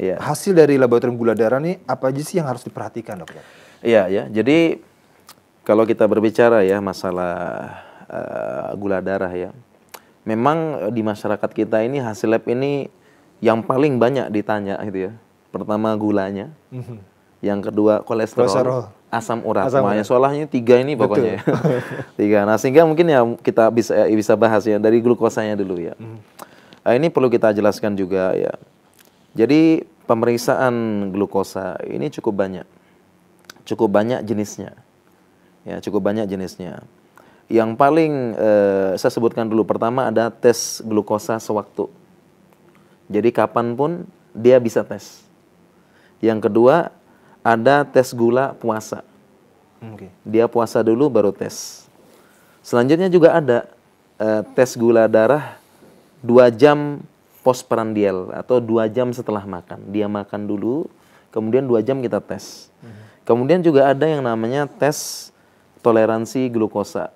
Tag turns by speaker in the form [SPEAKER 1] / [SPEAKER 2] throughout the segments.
[SPEAKER 1] Iya.
[SPEAKER 2] Hasil dari laboratorium gula darah nih apa aja sih yang harus diperhatikan, dokter?
[SPEAKER 1] Iya, ya. Jadi kalau kita berbicara ya masalah gula darah ya, memang di masyarakat kita ini hasil lab ini yang paling banyak ditanya gitu ya. Pertama gulanya, yang kedua kolesterol, asam urat. Makanya soalnya 3 ini pokoknya. Ya. 3. Nah sehingga mungkin ya kita bisa bahas ya dari glukosanya dulu ya. Ini perlu kita jelaskan juga ya. Jadi pemeriksaan glukosa ini cukup banyak jenisnya. Ya, cukup banyak jenisnya. Yang paling saya sebutkan dulu pertama ada tes glukosa sewaktu. Jadi kapanpun dia bisa tes. Yang kedua ada tes gula puasa. Dia puasa dulu baru tes. Selanjutnya juga ada tes gula darah 2 jam postprandial atau 2 jam setelah makan. Dia makan dulu, kemudian 2 jam kita tes. Kemudian juga ada yang namanya tes toleransi glukosa.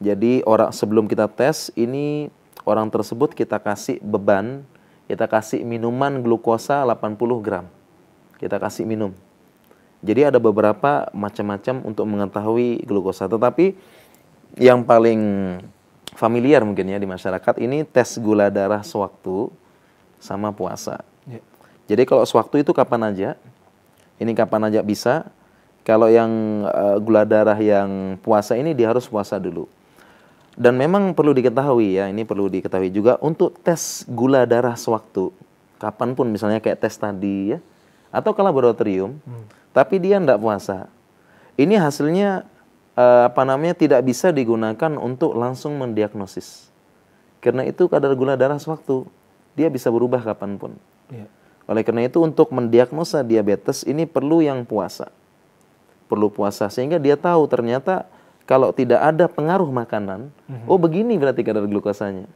[SPEAKER 1] Jadi sebelum kita tes ini orang tersebut kita kasih beban, kita kasih minuman glukosa 80 gram. Kita kasih minum. Jadi ada beberapa macam-macam untuk mengetahui glukosa. Tetapi yang paling familiar mungkin ya di masyarakat ini tes gula darah sewaktu sama puasa. Jadi kalau sewaktu itu kapan aja, ini kapan aja bisa. Kalau yang gula darah yang puasa ini dia harus puasa dulu. Dan memang perlu diketahui ya, ini perlu diketahui juga untuk tes gula darah sewaktu, kapanpun misalnya kayak tes tadi ya, atau ke laboratorium, tapi dia tidak puasa. Ini hasilnya tidak bisa digunakan untuk langsung mendiagnosis. Karena itu kadar gula darah sewaktu, dia bisa berubah kapanpun. Oleh karena itu untuk mendiagnosa diabetes ini perlu yang puasa. Perlu puasa sehingga dia tahu ternyata kalau tidak ada pengaruh makanan, oh begini berarti kadar glukosanya.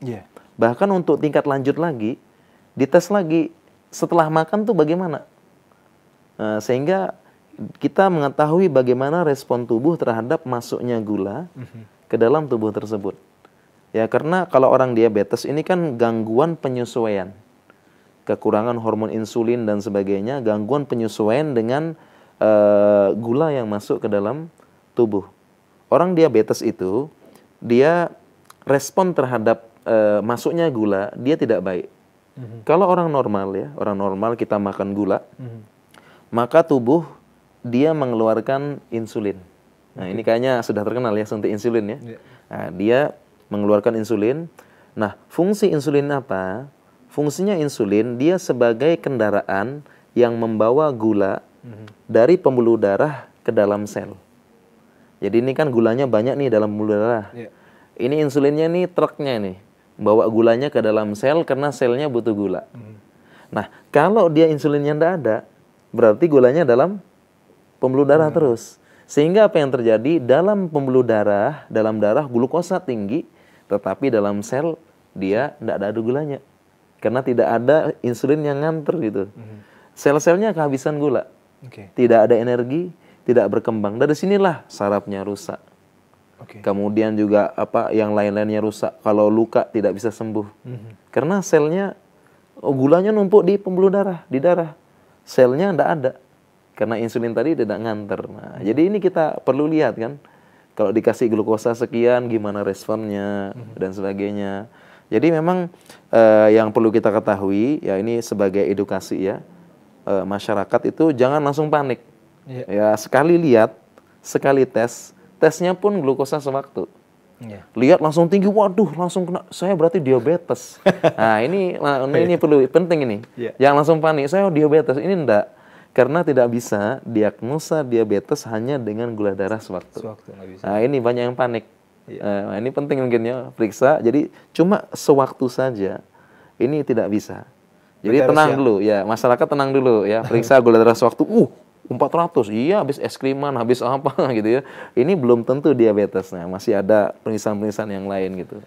[SPEAKER 1] Bahkan untuk tingkat lanjut lagi, dites lagi setelah makan tuh bagaimana. Sehingga kita mengetahui bagaimana respon tubuh terhadap masuknya gula ke dalam tubuh tersebut. Ya karena kalau orang diabetes ini kan gangguan penyesuaian. Kekurangan hormon insulin dan sebagainya, gangguan penyesuaian dengan gula yang masuk ke dalam tubuh. Orang diabetes itu dia respon terhadap masuknya gula dia tidak baik. Kalau orang normal ya, orang normal kita makan gula, maka tubuh dia mengeluarkan insulin. Nah ini kayaknya sudah terkenal ya suntik insulin ya. Nah, dia mengeluarkan insulin. Nah fungsi insulin apa? Fungsinya insulin dia sebagai kendaraan yang membawa gula dari pembuluh darah ke dalam sel. Jadi ini kan gulanya banyak nih dalam pembuluh darah. Ini insulinnya nih truknya nih, bawa gulanya ke dalam sel karena selnya butuh gula. Nah kalau dia insulinnya tidak ada, berarti gulanya dalam pembuluh darah terus. Sehingga apa yang terjadi dalam pembuluh darah, dalam darah glukosa tinggi, tetapi dalam sel dia tidak ada gulanya. Karena tidak ada insulin yang nganter gitu. Sel-selnya kehabisan gula. Tidak ada energi, tidak berkembang. Dari sinilah sarafnya rusak. Kemudian juga yang lain-lainnya rusak. Kalau luka tidak bisa sembuh. Karena selnya gulanya numpuk di pembuluh darah, di darah. Selnya tidak ada. Karena insulin tadi tidak nganter. Nah, jadi ini kita perlu lihat kan. Kalau dikasih glukosa sekian, gimana responnya dan sebagainya. Jadi memang yang perlu kita ketahui ya ini sebagai edukasi ya. Masyarakat itu jangan langsung panik. Ya sekali lihat, sekali tesnya pun glukosa sewaktu. Lihat langsung tinggi, waduh langsung kena, saya berarti diabetes. Nah ini perlu penting ini. Jangan langsung panik, saya diabetes. Ini enggak, karena tidak bisa diagnosa diabetes hanya dengan gula darah sewaktu. Nah ini banyak yang panik. Nah, ini penting mungkin ya, periksa. Jadi cuma sewaktu saja, ini tidak bisa. Jadi tenang dulu ya, masyarakat tenang dulu ya, periksa gula darah sewaktu. 400, iya habis es kriman, habis apa gitu ya. Ini belum tentu diabetes, nah masih ada pemeriksaan-pemeriksaan yang lain gitu.